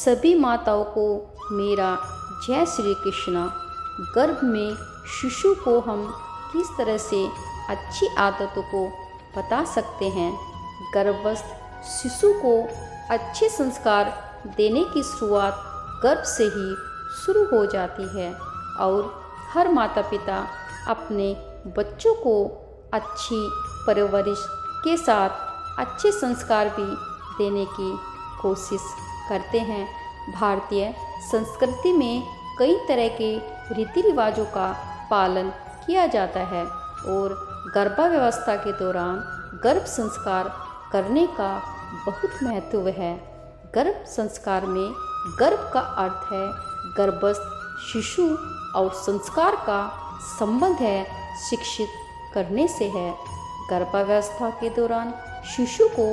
सभी माताओं को मेरा जय श्री कृष्ण। गर्भ में शिशु को हम किस तरह से अच्छी आदतों को बता सकते हैं। गर्भस्थ शिशु को अच्छे संस्कार देने की शुरुआत गर्भ से ही शुरू हो जाती है और हर माता पिता अपने बच्चों को अच्छी परवरिश के साथ अच्छे संस्कार भी देने की कोशिश करते हैं। भारतीय संस्कृति में कई तरह के रीति रिवाजों का पालन किया जाता है और गर्भावस्था के दौरान गर्भ संस्कार करने का बहुत महत्व है। गर्भ संस्कार में गर्भ का अर्थ है गर्भस्थ शिशु और संस्कार का संबंध है शिक्षित करने से है। गर्भावस्था के दौरान शिशु को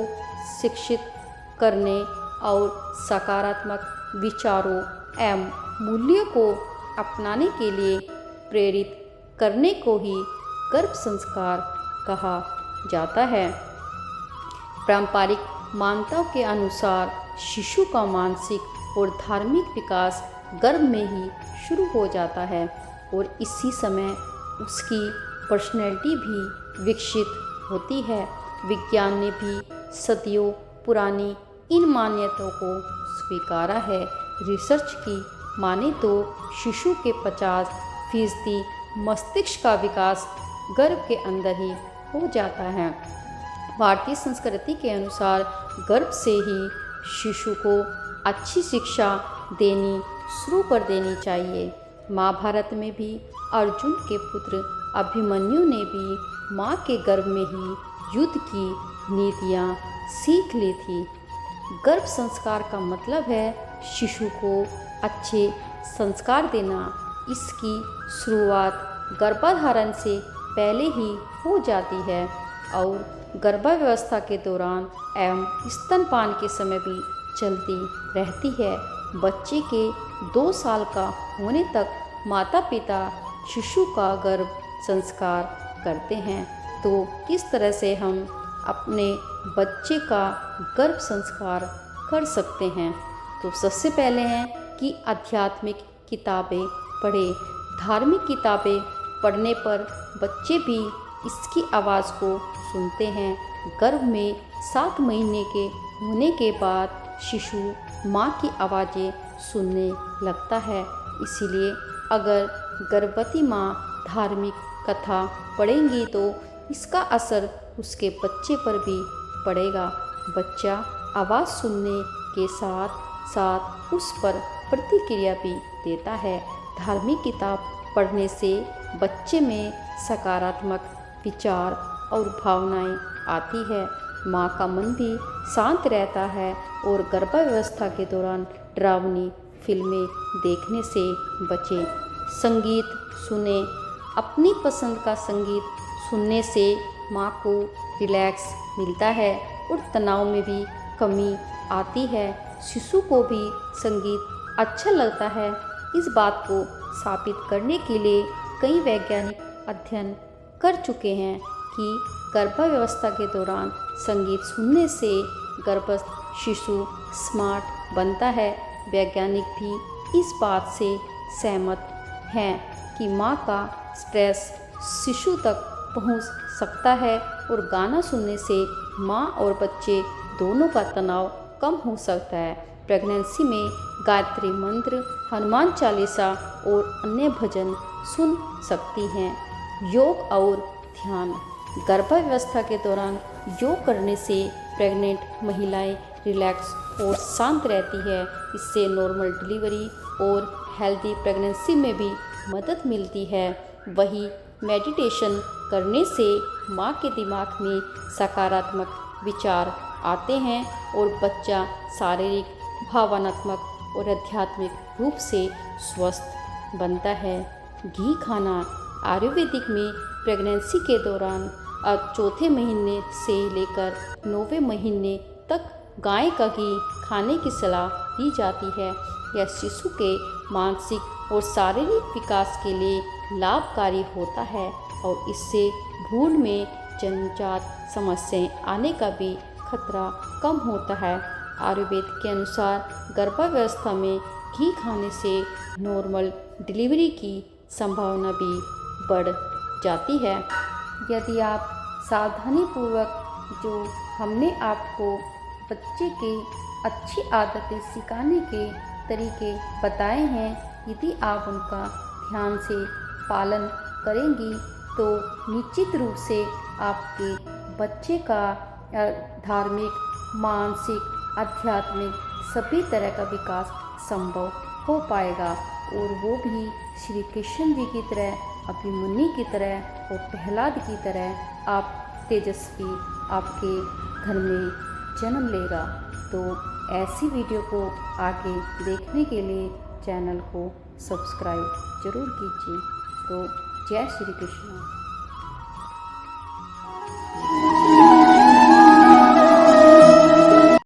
शिक्षित करने और सकारात्मक विचारों एवं मूल्यों को अपनाने के लिए प्रेरित करने को ही गर्भ संस्कार कहा जाता है। पारंपरिक मान्यताओं के अनुसार शिशु का मानसिक और धार्मिक विकास गर्भ में ही शुरू हो जाता है और इसी समय उसकी पर्सनैलिटी भी विकसित होती है। विज्ञान ने भी सदियों पुरानी इन मान्यताओं को स्वीकारा है। रिसर्च की माने तो शिशु के 50% मस्तिष्क का विकास गर्भ के अंदर ही हो जाता है। भारतीय संस्कृति के अनुसार गर्भ से ही शिशु को अच्छी शिक्षा देनी शुरू कर देनी चाहिए। महाभारत में भी अर्जुन के पुत्र अभिमन्यु ने भी माँ के गर्भ में ही युद्ध की नीतियाँ सीख ली थी। गर्भ संस्कार का मतलब है शिशु को अच्छे संस्कार देना। इसकी शुरुआत गर्भाधारण से पहले ही हो जाती है और गर्भावस्था के दौरान एवं स्तनपान के समय भी चलती रहती है। बच्चे के 2 साल का होने तक माता पिता शिशु का गर्भ संस्कार करते हैं। तो किस तरह से हम अपने बच्चे का गर्भ संस्कार कर सकते हैं? तो सबसे पहले है कि आध्यात्मिक किताबें पढ़ें। धार्मिक किताबें पढ़ने पर बच्चे भी इसकी आवाज़ को सुनते हैं। गर्भ में 7 महीने के होने के बाद शिशु माँ की आवाज़ें सुनने लगता है। इसीलिए अगर गर्भवती माँ धार्मिक कथा पढ़ेंगी तो इसका असर उसके बच्चे पर भी पड़ेगा। बच्चा आवाज़ सुनने के साथ साथ उस पर प्रतिक्रिया भी देता है। धार्मिक किताब पढ़ने से बच्चे में सकारात्मक विचार और भावनाएं आती है। माँ का मन भी शांत रहता है और गर्भावस्था के दौरान डरावनी फिल्में देखने से बचें। संगीत सुने। अपनी पसंद का संगीत सुनने से माँ को रिलैक्स मिलता है और तनाव में भी कमी आती है। शिशु को भी संगीत अच्छा लगता है। इस बात को साबित करने के लिए कई वैज्ञानिक अध्ययन कर चुके हैं कि गर्भावस्था के दौरान संगीत सुनने से गर्भस्थ शिशु स्मार्ट बनता है। वैज्ञानिक भी इस बात से सहमत हैं कि माँ का स्ट्रेस शिशु तक पहुँच सकता है और गाना सुनने से माँ और बच्चे दोनों का तनाव कम हो सकता है। प्रेगनेंसी में गायत्री मंत्र, हनुमान चालीसा और अन्य भजन सुन सकती हैं। योग और ध्यान। गर्भावस्था के दौरान योग करने से प्रेग्नेंट महिलाएं रिलैक्स और शांत रहती है। इससे नॉर्मल डिलीवरी और हेल्दी प्रेगनेंसी में भी मदद मिलती है। वही मेडिटेशन करने से माँ के दिमाग में सकारात्मक विचार आते हैं और बच्चा शारीरिक, भावनात्मक और आध्यात्मिक रूप से स्वस्थ बनता है। घी खाना। आयुर्वेदिक में प्रेगनेंसी के दौरान अब 4 महीने से लेकर 9वें महीने तक गाय का घी खाने की सलाह दी जाती है। यह शिशु के मानसिक और शारीरिक विकास के लिए लाभकारी होता है और इससे भ्रूण में जन्मजात समस्याएं आने का भी खतरा कम होता है। आयुर्वेद के अनुसार गर्भावस्था में घी खाने से नॉर्मल डिलीवरी की संभावना भी बढ़ जाती है। यदि आप सावधानीपूर्वक जो हमने आपको बच्चे के अच्छी आदतें सिखाने के तरीके बताए हैं, यदि आप उनका ध्यान से पालन करेंगी तो निश्चित रूप से आपके बच्चे का धार्मिक, मानसिक, आध्यात्मिक सभी तरह का विकास संभव हो पाएगा और वो भी श्री कृष्ण जी की तरह, अभिमन्यु की तरह और प्रहलाद की तरह आप तेजस्वी आपके घर में जन्म लेगा। तो ऐसी वीडियो को आगे देखने के लिए चैनल को सब्सक्राइब जरूर कीजिए। तो जय श्री कृष्ण।